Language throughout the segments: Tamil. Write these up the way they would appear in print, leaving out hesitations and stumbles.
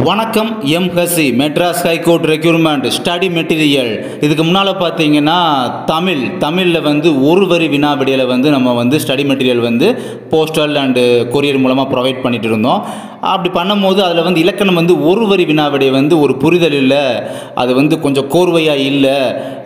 வணக்கம் MHC Madras high court requirement study material. இதுக்கு முன்னால் பார்த்தீங்கன்னா தமிழில் வந்து ஒரு வரி வினா விடையில் வந்து நம்ம வந்து ஸ்டடி மெட்டீரியல் வந்து போஸ்டல் அண்டு கொரியர் மூலமாக ப்ரொவைட் பண்ணிட்டு இருந்தோம். அப்படி பண்ணும்போது அதில் வந்து இலக்கணம் வந்து ஒரு வரி வினா விடை வந்து ஒரு புரிதல் இல்லை, அது வந்து கொஞ்சம் கோர்வையாக இல்லை,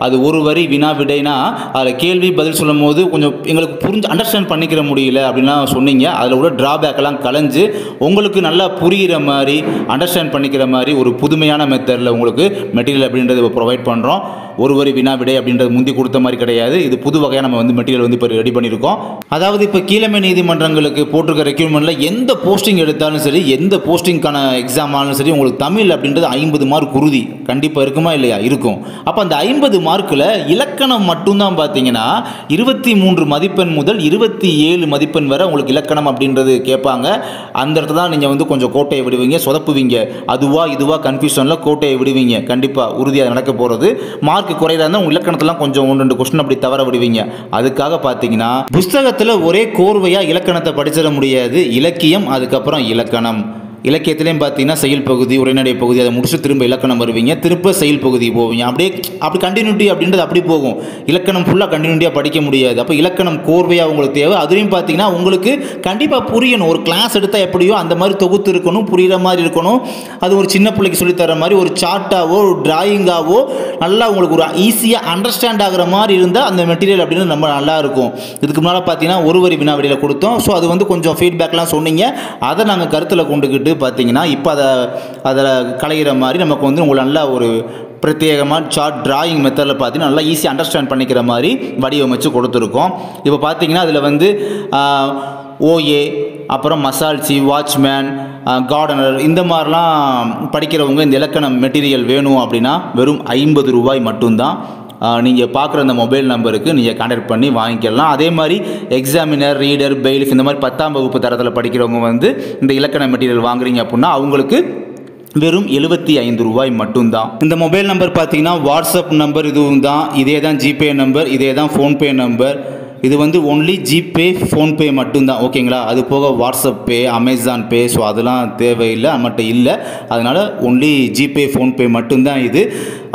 அது ஒரு வரி வினா விடைனா அதில் கேள்வி பதில் சொல்லும் போது கொஞ்சம் எங்களுக்கு புரிஞ்சு அண்டர்ஸ்டாண்ட் பண்ணிக்கிற முடியல அப்படின்லாம் சொன்னீங்க. அதில் உள்ள ட்ராபேக்கெல்லாம் கலைஞ்சு உங்களுக்கு நல்லா புரிகிற மாதிரி அண்டர்ஸ்டாண்ட் பண்ணிக்கிற மாதிரி ஒரு புதுமையான மெத்தடில் உங்களுக்கு மெட்டீரியல் அப்படின்றது ப்ரொவைட் பண்ணுறோம். ஒரு வரி வினா விடை அப்படின்றது முந்தி கொடுத்த மாதிரி கிடையாது. இது புது வகையாக நம்ம வந்து மெட்டீரியல் வந்து இப்போ ரெடி பண்ணியிருக்கோம். அதாவது இப்போ கீழமை நீதிமன்றங்களுக்கு போட்டிருக்க ரெக்யூர்மெண்ட்டில் எந்த போஸ்டிங் எடுத்தாலும் சரி, எந்த போஸ்டிங்கான எக்ஸாம் ஆனாலும் சரி, உங்களுக்கு தமிழ் அப்படின்றது 50 மார்க் உறுதி கண்டிப்பாக இருக்குமா இல்லையா? இருக்கும். அப்போ அந்த 50 மார்க்கில் இலக்கணம் மட்டும்தான் பார்த்தீங்கன்னா 23 மதிப்பெண் முதல் 27 மதிப்பெண் வரை உங்களுக்கு இலக்கணம் அப்படின்றது கேட்பாங்க. அந்த இடத்துல தான் நீங்கள் வந்து கொஞ்சம் கோட்டையை விடுவீங்க, சொதப்புவீங்க. அதுவா இதுவா கன்ஃபியூஷனில் கோட்டையை விடுவீங்க. கண்டிப்பாக உறுதியாக நடக்க போகிறது. மார்க் குறையிறதா இருந்தால் உங்கள் இலக்கணத்தெல்லாம் கொஞ்சம் 1-2 கொஸ்டின் அப்படி தவற விடுவீங்க. அதுக்காக பார்த்தீங்கன்னா புஸ்தகத்தில் ஒரே கோர்வையாக இலக்கணத்தை படிச்சிட முடியாது. இலக்கியம், அதுக்கப்புறம் இலக்கணம். இலக்கியத்திலையும் பார்த்தீங்கன்னா செயல் பகுதி, உரைநடை பகுதி, அதை முடிச்சு திரும்ப இலக்கணம் வருவீங்க, திரும்ப செயல் பகுதி போவீங்க. அப்படி கண்டினியூட்டி அப்படின்றது அப்படி போகும். இலக்கணம் ஃபுல்லாக கண்டினியூட்டியாக படிக்க முடியாது. அப்போ இலக்கணம் கோர்வையாக உங்களுக்கு தேவை. அதுலேயும் பார்த்தீங்கன்னா உங்களுக்கு கண்டிப்பாக புரியணும். ஒரு கிளாஸ் எடுத்தால் எப்படியோ அந்த மாதிரி தொகுத்து இருக்கணும், புரிகிற மாதிரி இருக்கணும். அது ஒரு சின்ன பிள்ளைக்கு சொல்லித்தர மாதிரி ஒரு சார்ட்டாவோ ஒரு டிராயிங்காவோ நல்லா உங்களுக்கு ஒரு ஈஸியாக அண்டர்ஸ்டாண்ட் ஆகிற மாதிரி இருந்தால் அந்த மெட்டீரியல் அப்படின்னு நம்ம நல்லா இருக்கும். இதுக்கு முன்னால் பார்த்தீங்கன்னா ஒரு வரி வினா விடையில் கொடுத்தோம். ஸோ அது வந்து கொஞ்சம் ஃபீட்பேக்லாம் சொன்னீங்க. அதை நாங்கள் கருத்தில் கொண்டுக்கிட்டு பார்த்தீங்கன்னா இப்போ அதில் கலைகிற மாதிரி நமக்கு வந்து உங்களுக்கு நல்லா ஒரு பிரத்யேகமாக சார்ட் டிராயிங் மெத்தடில் பார்த்தீங்கன்னா நல்லா ஈஸியாக அண்டர்ஸ்டாண்ட் பண்ணிக்கிற மாதிரி வடிவமைச்சு கொடுத்துருக்கோம். இப்போ பார்த்தீங்கன்னா அதில் வந்து ஓஏ, அப்புறம் மசால்சி, வாட்ச்மேன், கார்டனர், இந்த மாதிரிலாம் படிக்கிறவங்க இந்த இலக்கணம் மெட்டீரியல் வேணும் அப்படின்னா வெறும் 50 ரூபாய் மட்டும்தான். நீங்கள் பார்க்குற அந்த மொபைல் நம்பருக்கு நீங்கள் கான்டாக்ட் பண்ணி வாங்கிக்கலாம். அதே மாதிரி எக்ஸாமினர், ரீடர், பெயில்ஸ் இந்த மாதிரி 10ஆம் வகுப்பு தரத்தில் படிக்கிறவங்க வந்து இந்த இலக்கண மெட்டீரியல் வாங்குறீங்க அப்படின்னா அவங்களுக்கு வெறும் 75 ரூபாய் மட்டும்தான். இந்த மொபைல் நம்பர் பார்த்தீங்கன்னா வாட்ஸ்அப் நம்பர் இதுவும் தான். இதே தான் ஜிபே நம்பர், இதே தான் ஃபோன்பே நம்பர். இது வந்து ஒன்லி ஜிபே, ஃபோன்பே மட்டும்தான். ஓகேங்களா? அது போக வாட்ஸ்அப் பே, அமேசான் பே, ஸோ அதெல்லாம் தேவையில்லை, நம்மகிட்ட இல்லை. அதனால் ஒன்லி ஜிபே, ஃபோன்பே மட்டும்தான் இது.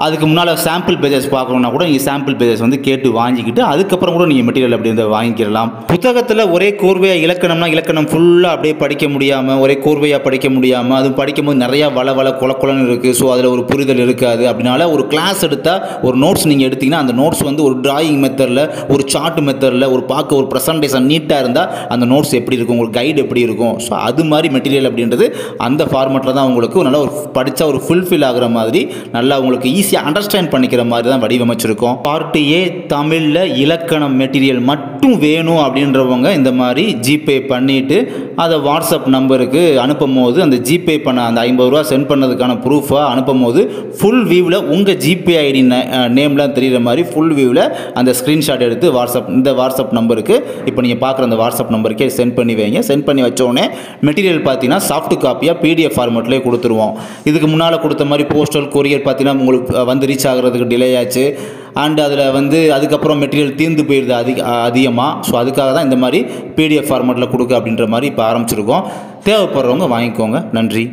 அதுக்கு முன்னால் சாம்பிள் பேஜஸ் பார்க்கணுன்னா கூட நீங்கள் சாம்பிள் பேஜஸ் வந்து கேட்டு வாங்கிக்கிட்டு அதுக்கப்புறம் கூட நீங்கள் மெட்டீரியல் அப்படி வந்து வாங்கிக்கலாம். புத்தகத்தில் ஒரே கோர்வையாக இலக்கணம்னா இலக்கணம் ஃபுல்லாக அப்படியே படிக்க முடியாமல், ஒரே கோர்வையாக படிக்க முடியாமல், அது படிக்கும்போது நிறையா வள கொலன்னு இருக்குது. ஸோ அதில் ஒரு புரிதல் இருக்காது. அப்படினால ஒரு கிளாஸ் எடுத்தால் ஒரு நோட்ஸ் நீங்கள் எடுத்திங்கன்னா அந்த நோட்ஸ் வந்து ஒரு டிராயிங் மெத்தடில், ஒரு சார்ட் மெத்தடில், ஒரு பார்க்க ஒரு ப்ரெசன்டேஷன் நீட்டாக இருந்தால் அந்த நோட்ஸ் எப்படி இருக்கும், உங்களுக்கு கைடு எப்படி இருக்கும், ஸோ அது மாதிரி மெட்டீரியல் அப்படின்றது அந்த ஃபார்மெட்டில் தான் உங்களுக்கு நல்லா ஒரு படித்தா ஒரு ஃபுல்ஃபில் ஆகிற மாதிரி நல்லா உங்களுக்கு ஈஸியாக அண்டர்ஸ்டாண்ட் பண்ணிக்கிற மாதிரி தான் வடிவமைச்சிருக்கோம். பார்ட் ஏ தமிழில் இலக்கணம் மெட்டீரியல் மட்டும் வேணும் அப்படின்றவங்க இந்த மாதிரி ஜிபே பண்ணிவிட்டு அதை வாட்ஸ்அப் நம்பருக்கு அனுப்பும் போது அந்த ஜிபே பண்ண அந்த 50 ரூபா சென்ட் பண்ணதுக்கான ப்ரூஃபாக அனுப்பும் போது ஃபுல் வியூவில் உங்கள் ஜிபே ஐடி நேம்லாம் தெரிகிற மாதிரி ஃபுல் வியூவில் அந்த ஸ்க்ரீன்ஷாட் எடுத்து இந்த வாட்ஸ்அப் நம்பருக்கு இப்போ நீங்கள் பார்க்குற அந்த வாட்ஸ்அப் நம்பருக்கே சென்ட் பண்ணி வைங்க. சென்ட் பண்ணி வச்சோடனே மெட்டீரியல் பார்த்தீங்கன்னா சாஃப்ட் காப்பியாக PDF ஃபார்மெட்லேயே கொடுத்துருவோம். இதுக்கு முன்னால் கொடுத்த மாதிரி போஸ்டல் கொரியர் பார்த்தீங்கன்னா உங்களுக்கு வந்து ரீச் ஆகிறதுக்கு டிலே ஆச்சு. அண்ட் அதில் வந்து அதுக்கப்புறம் மெட்டீரியல் தீர்ந்து போயிடுது அதிகமாக. ஸோ அதுக்காக தான் இந்த மாதிரி PDF ஃபார்மெட்டில் கொடுக்க அப்படின்ற மாதிரி இப்போ ஆரம்பிச்சிருக்கோம். தேவைப்படுறவங்க வாங்கிக்கோங்க. நன்றி.